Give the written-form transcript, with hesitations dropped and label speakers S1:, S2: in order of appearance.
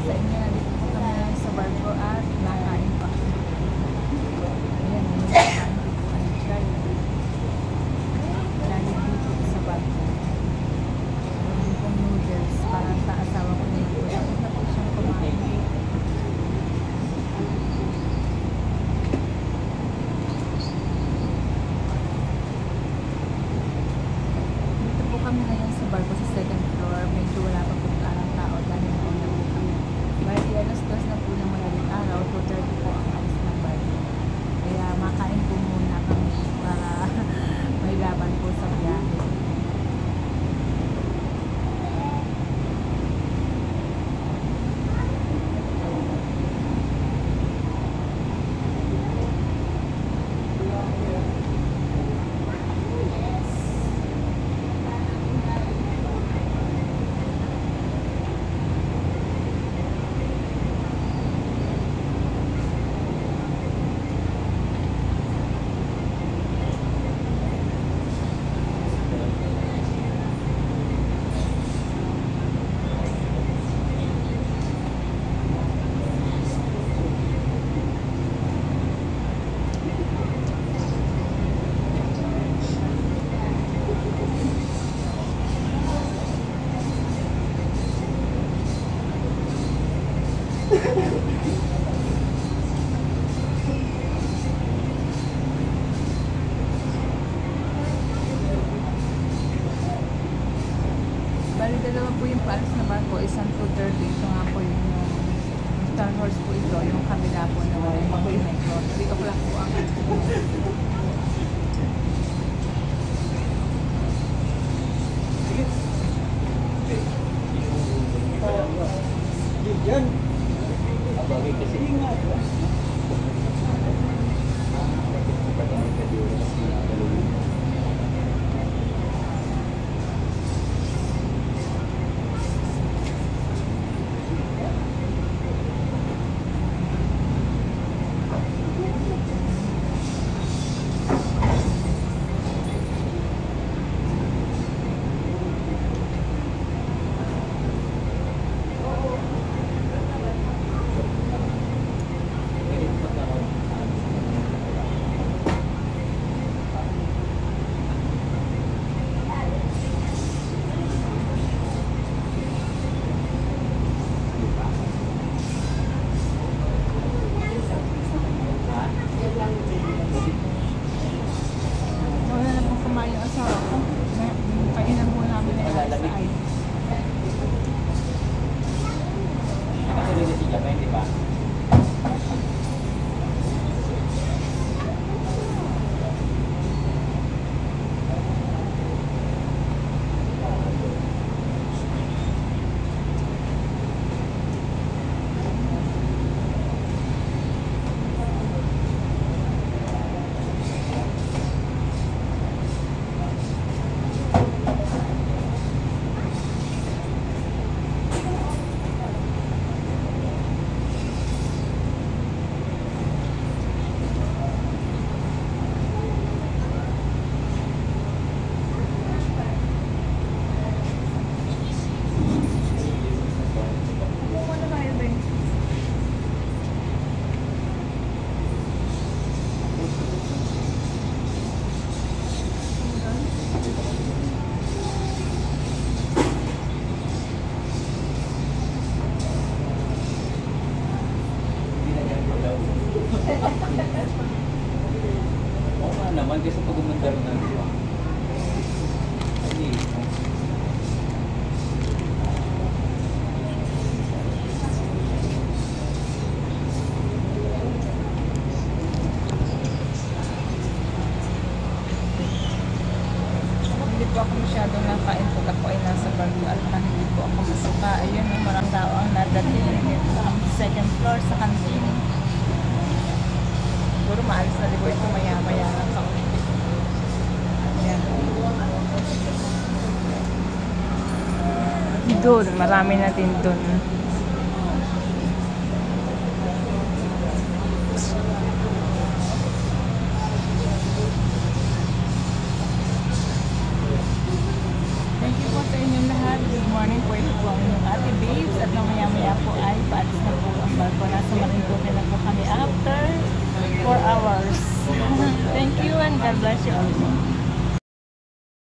S1: sa inyo. Nandito po kami ngayon sa barko at nakain pa. Ayan, nakain dito kami Jollibee. Jollibee dito sa barko. Ayan pong noodles para sa asawa ko nito. Tapos na po siyang kumain. Dito po kami ngayon sa barko sa second floor. Medyo wala pa po karang tao dahil nauna po kami. Bali, alas 2 na po ng madaling araw. 2:30 po ang alis ng barko. Kaya makain po muna kami para may laban po sa biyahe. Bali, dalawa po yung paalis na barko, isang 2:30. Ito nga po yung Star Horse po ito, yung kabila po na wala yung mga metro. Dito ko lang po ang
S2: Yan. Abangin kasi nga. wala na pong kumain ang asawa ko. Kainan po namin na ay.
S3: Nakatulog na si Japan, di ba? Oo nga naman, kasi pag umandar na diba?
S1: Hindi po ako masyadong nakain pag ako ay nasa barko at hindi po ako masuka. Ayun, marang tao ang nadating sa second floor sa canteen. Siguro maalis na libo ito maya-maya lang sa ulit. Ayan. Doon, marami natin doon. Thank you po sa inyong lahat. Good morning po. Ito po ang inyong Ate Babes at mamaya-maya po ay Thank you and God bless you also.